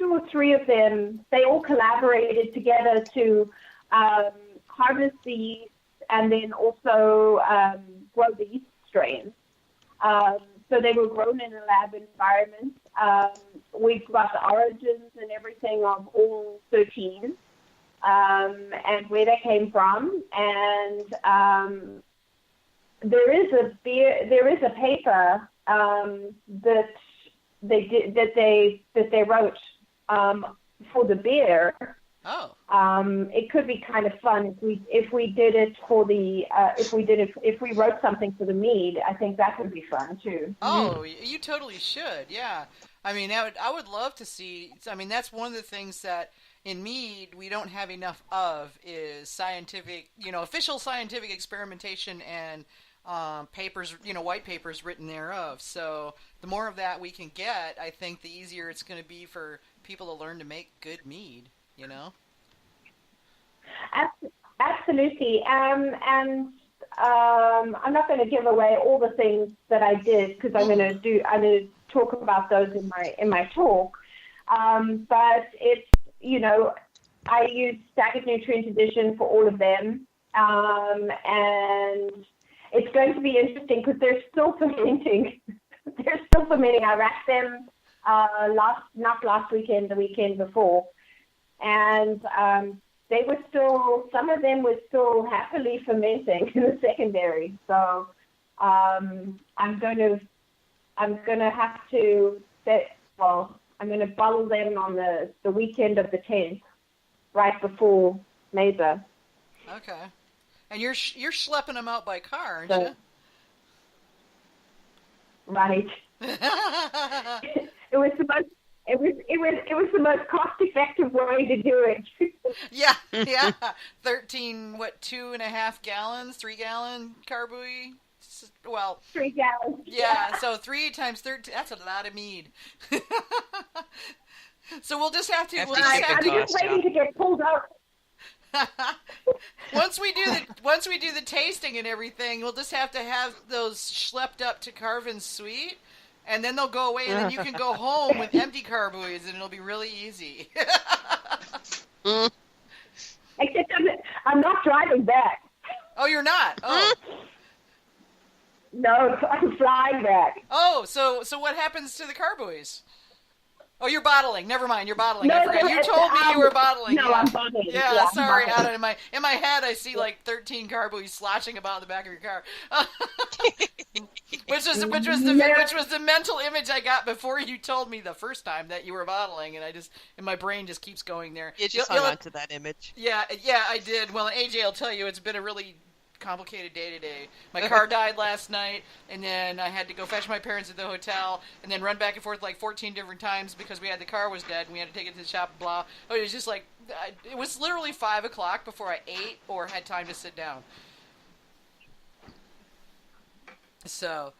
two or three of them, they all collaborated together to harvest the yeast and then also grow the yeast strains. So they were grown in a lab environment. We've got the origins and everything of all 13 and where they came from. And there is a paper that they wrote for the beer. Oh. It could be kind of fun if we did it for the if we wrote something for the mead. I think that would be fun too. Oh, you totally should. Yeah. I mean, I would love to see. I mean, that's one of the things that in mead we don't have enough of is scientific, official scientific experimentation and papers, white papers written thereof. So the more of that we can get, I think the easier it's going to be for people to learn to make good mead. Absolutely. And I'm not going to give away all the things that I did because I'm going to talk about those in my talk. But it's, I use staggered nutrient addition for all of them. And it's going to be interesting because they're still fermenting. I racked them not last weekend, the weekend before. And they were some of them were still happily fermenting in the secondary. So I'm going to bottle them on the weekend of the 10th, right before Mesa. Okay. And you're schlepping them out by car, aren't you? Right. It was the most cost-effective way to do it. Yeah. 13, 2.5 gallons, 3 gallon carboy? Well, 3 gallons. Yeah, so 3 times 13, that's a lot of mead. So we'll just have to. I'm just waiting to get pulled out. Once we do the tasting and everything, we'll just have to have those schlepped up to Carvin Sweet. And then they'll go away, and then you can go home with empty carboys, and it'll be really easy. Except I'm not driving back. Oh, you're not? Oh. No, I'm flying back. Oh, so what happens to the carboys? Oh, you're bottling. Never mind, you're bottling. No, I forgot. You told me you were bottling. No, I'm bottling. Yeah, sorry. In my head, I see like 13 carboys sloshing about in the back of your car. Which was the mental image I got before you told me the first time that you were bottling, and my brain just keeps going there. You just hung on to that image. Yeah, I did. Well, AJ will tell you it's been a really complicated day today. My car died last night, and then I had to go fetch my parents at the hotel, and then run back and forth like 14 different times because the car was dead, and we had to take it to the shop. Blah. Oh, it was just like it was literally 5 o'clock before I ate or had time to sit down. So,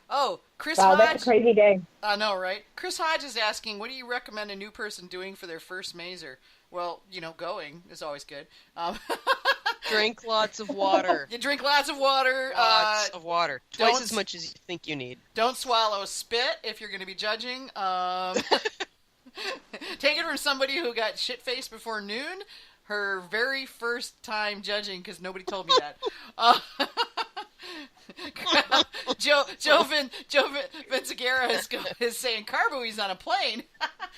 Chris Hodge. That's a crazy day. I know, right? Chris Hodge is asking, what do you recommend a new person doing for their first mazer? Well, going is always good. Drink lots of water. You drink lots of water. Lots of water. Twice as much as you think you need. Don't swallow spit if you're going to be judging. Take it from somebody who got shit-faced before noon. Her very first time judging, because nobody told me that. Joe Vinsagera is saying carboys on a plane.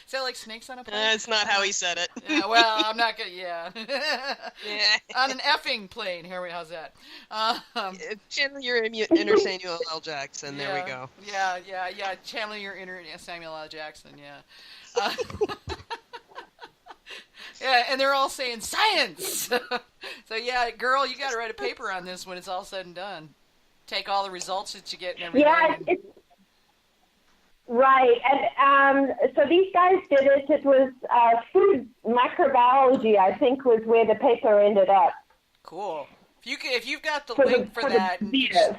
Is that like snakes on a plane? That's not how he said it. Yeah, well, I'm not gonna. Yeah. Yeah. On an effing plane. How's that? Channel your inner Samuel L. Jackson. There we go. Yeah. Channel your inner Samuel L. Jackson. Yeah. Yeah, and they're all saying science. So yeah, girl, you got to write a paper on this when it's all said and done. Take all the results that you get and everything. Yeah, it's right. And so these guys did it. It was food microbiology, I think, was where the paper ended up. Cool. If you've got the link for that,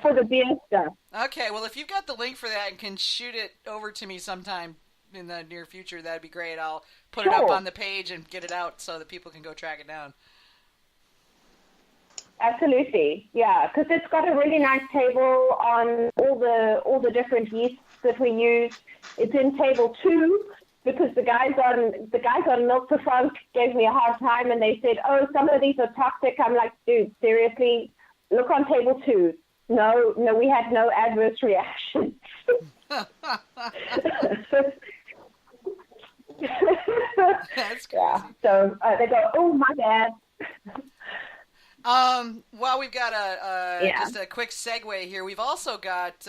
for the beer stuff. Okay, well, if you've got the link for that and can shoot it over to me sometime in the near future, that'd be great. I'll put it up on the page and get it out so that people can go track it down. Absolutely, yeah, because it's got a really nice table on all the different yeasts that we use. It's in table 2, because the guys on Milk to Funk gave me a hard time, and they said, "Oh, some of these are toxic." I'm like, dude, seriously, look on table 2. No, we had no adverse reactions. That's crazy. Yeah. So they go, "Oh, my bad." Well, we've got just a quick segue here. We've also got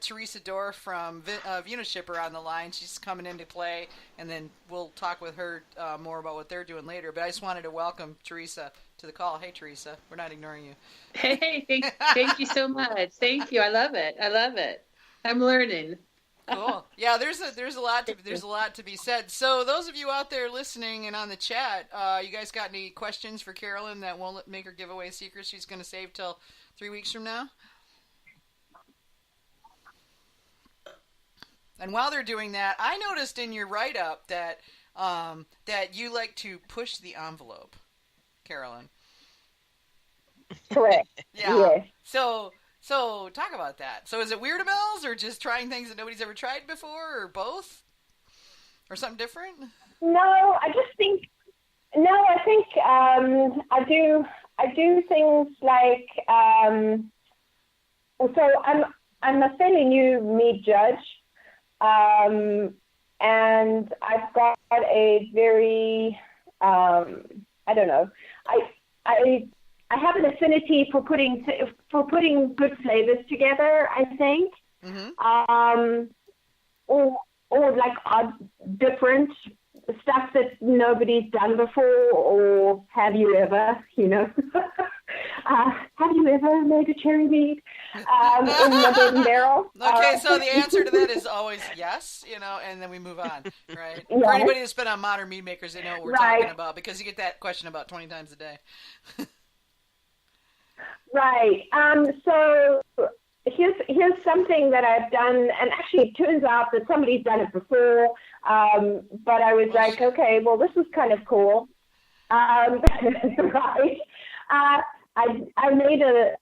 Theresa Dorr from Vinoshipper on the line. She's coming into play, and then we'll talk with her more about what they're doing later. But I just wanted to welcome Theresa to the call. Hey, Theresa, we're not ignoring you. Hey, thank you so much. Thank you. I love it. I'm learning. Cool. Yeah, there's a lot to be said. So those of you out there listening and on the chat, you guys got any questions for Carolyn that won't make her give away secrets she's going to save till 3 weeks from now? And while they're doing that, I noticed in your write-up that you like to push the envelope, Carolyn. Correct. Yeah. Yes. So talk about that. So is it Weirdables or just trying things that nobody's ever tried before, or both, or something different? I think I do things like so I'm a fairly new mead judge, and I've got a very I don't know, I have an affinity for putting good flavors together, I think. Mm-hmm. Or like odd, different stuff that nobody's done before, or have you ever, have you ever made a cherry mead in the golden barrel? Okay, so the answer to that is always yes, and then we move on, right? Yes. For anybody that's been on Modern Mead Makers, they know what we're talking about, because you get that question about 20 times a day. Right. So here's something that I've done, and actually it turns out that somebody's done it before, but I was like, okay, well, this is kind of cool. Right. I made a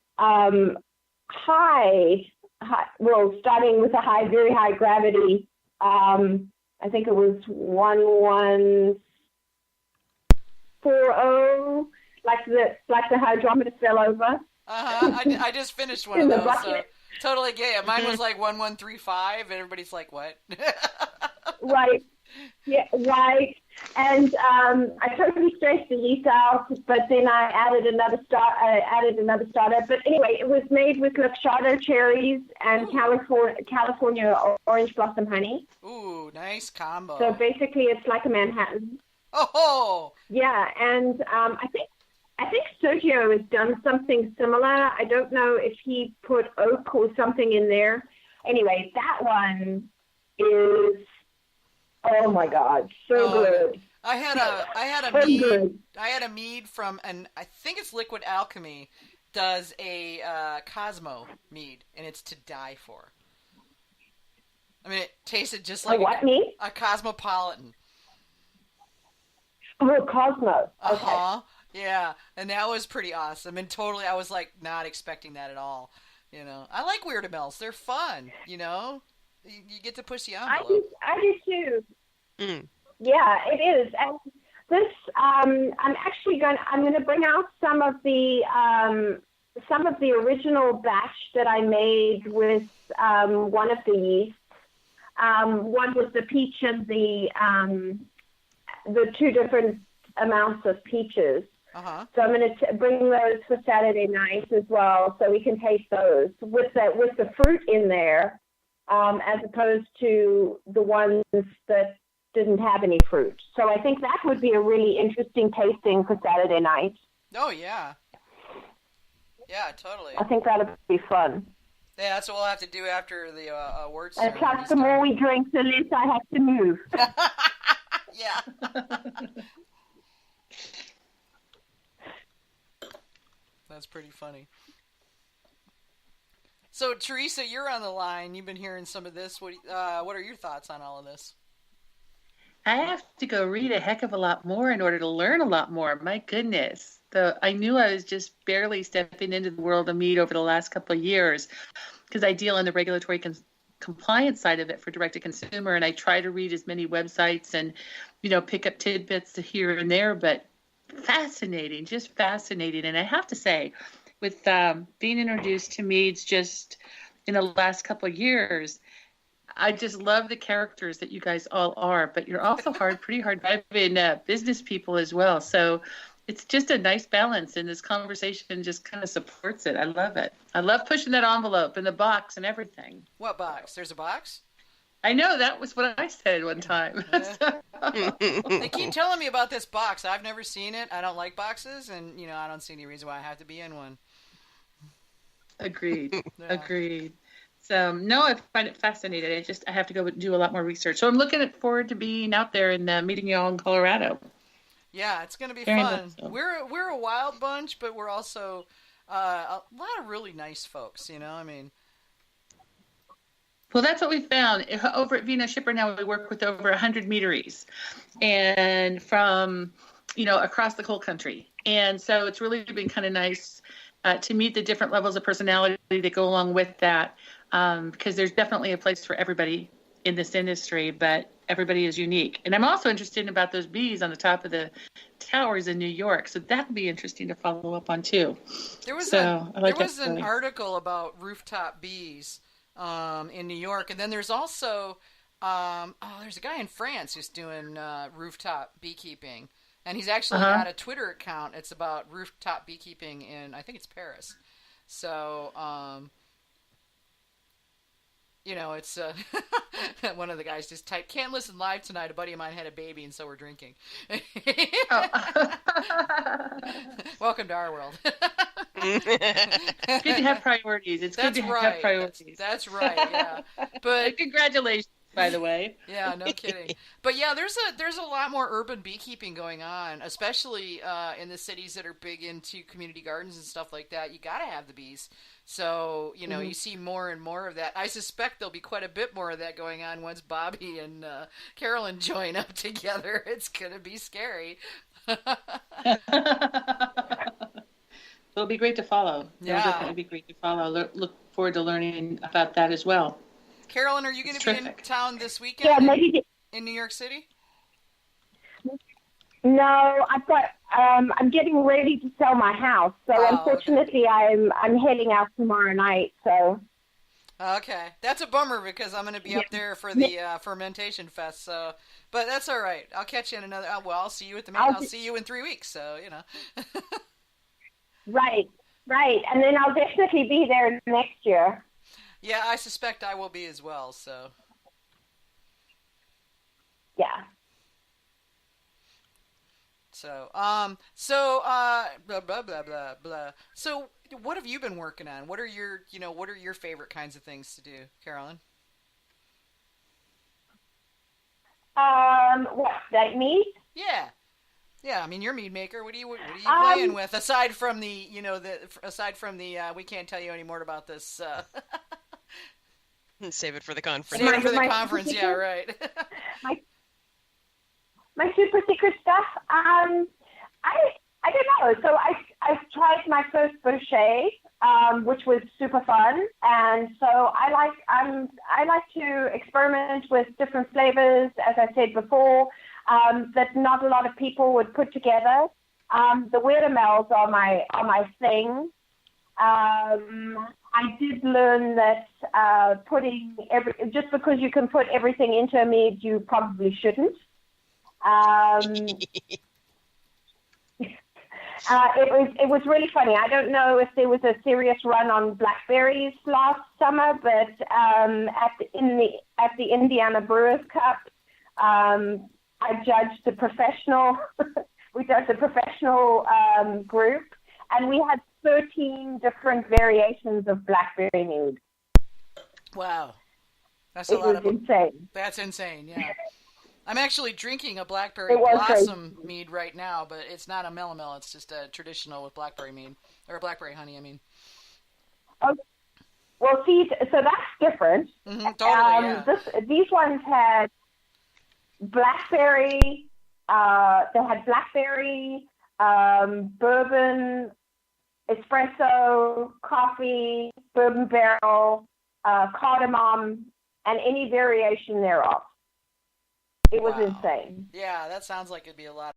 starting with a very high gravity. I think it was 1140. Like the hydrometer fell over. I just finished one of those, so totally get it. Mine was like 1135, and everybody's like, "What?" Right. Yeah. Right. And I totally stressed the yeast out, but then I added another starter. But anyway, it was made with Luxardo cherries and California orange blossom honey. Ooh, nice combo. So basically, it's like a Manhattan. Oh. Yeah, and I think Sergio has done something similar. I don't know if he put oak or something in there. Anyway, that one is, oh my God, so good. I had a mead from, and I think it's Liquid Alchemy does a Cosmo mead, and it's to die for. I mean, it tasted just like a Cosmopolitan. Oh, Cosmo. Okay. Uh-huh. Yeah, and that was pretty awesome, and totally, I was like not expecting that at all. I like Weirdables; they're fun. You get to push the envelope. I do too. Mm. Yeah, it is. And this, I'm going to bring out some of the original batch that I made with one of the yeasts. One was the peach and the 2 different amounts of peaches. Uh-huh. So I'm going to bring those for Saturday night as well, so we can taste those with the fruit in there, as opposed to the ones that didn't have any fruit. So I think that would be a really interesting tasting for Saturday night. Oh yeah, yeah, totally. I think that'll be fun. Yeah, that's what we'll have to do after the awards. And plus, the more we drink, the less I have to move. Yeah. That's pretty funny. So, Theresa, you're on the line. You've been hearing some of this. What are your thoughts on all of this? I have to go read a heck of a lot more in order to learn a lot more. My goodness. I knew I was just barely stepping into the world of mead over the last couple of years, because I deal in the regulatory compliance side of it for direct to consumer, and I try to read as many websites and, pick up tidbits here and there, but fascinating, just fascinating. And I have to say, with being introduced to Meads just in the last couple of years, I just love the characters that you guys all are, but you're also pretty hard driving business people as well. So it's just a nice balance, and this conversation just kind of supports it. I love it. I love pushing that envelope and the box and everything. What box? There's a box? I know, that was what I said one time. They keep telling me about this box. I've never seen it. I don't like boxes, and I don't see any reason why I have to be in one. Agreed. Yeah. Agreed. So no, I find it fascinating. I have to go do a lot more research. So I'm looking forward to being out there and meeting you all in Colorado. Yeah, it's going to be fun. So. We're a wild bunch, but we're also a lot of really nice folks. Well, that's what we found over at Vinoshipper. Now we work with over 100 meaderies, and from across the whole country. And so it's really been kind of nice to meet the different levels of personality that go along with that, because there's definitely a place for everybody in this industry, but everybody is unique. And I'm also interested about those bees on the top of the towers in New York, so that would be interesting to follow up on too. There was an article about rooftop bees in New York, and then there's also there's a guy in France who's doing rooftop beekeeping, and he's actually got a Twitter account. It's about rooftop beekeeping in, I think it's Paris. So it's one of the guys just typed, "Can't listen live tonight. A buddy of mine had a baby, and so we're drinking." Welcome to our world. It's good to have priorities. It's good to have priorities. That's right. Yeah, but congratulations, by the way. Yeah, no kidding. But yeah, there's a lot more urban beekeeping going on, especially in the cities that are big into community gardens and stuff like that. You got to have the bees. So, you see more and more of that. I suspect there'll be quite a bit more of that going on once Bobby and Carolyn join up together. It's going to be scary. It'll be great to follow. Yeah. It'll definitely be great to follow. Look forward to learning about that as well. Carolyn, are you going to be in town this weekend? Yeah, maybe in New York City? No, I'm getting ready to sell my house, so unfortunately I'm heading out tomorrow night. So. Okay, that's a bummer because I'm going to be up there for the fermentation fest. So, but that's all right. I'll catch you in another. Well, I'll see you at the. I'll see you in 3 weeks. So Right, and then I'll definitely be there next year. Yeah, I suspect I will be as well. So. Yeah. So, blah blah blah blah blah. So, what have you been working on? What are your favorite kinds of things to do, Carolyn? What, like mead? Yeah. I mean, you're mead maker. What are you playing with aside from the we can't tell you any more about this. Save it for the conference. Save it for the conference. Yeah, right. My super secret stuff. I don't know. So I tried my first boucher, which was super fun, and so I like to experiment with different flavors, as I said before, that not a lot of people would put together. The Weirdamells are my thing. I did learn that just because you can put everything into a mead, you probably shouldn't. It was really funny. I don't know if there was a serious run on blackberries last summer, but at the Indiana Brewers Cup, I judged the professional. We judged the professional group, and we had 13 different variations of blackberry mead. Wow, that's insane. That's insane. Yeah. I'm actually drinking a blackberry blossom mead right now, but it's not a melomel. It's just a traditional with blackberry mead, or blackberry honey, I mean. Oh, well, see, so that's different. Mm-hmm, totally, yeah. These ones had blackberry, bourbon, espresso, coffee, bourbon barrel, cardamom, and any variation thereof. It was Wow. insane. Yeah, that sounds like it'd be a lot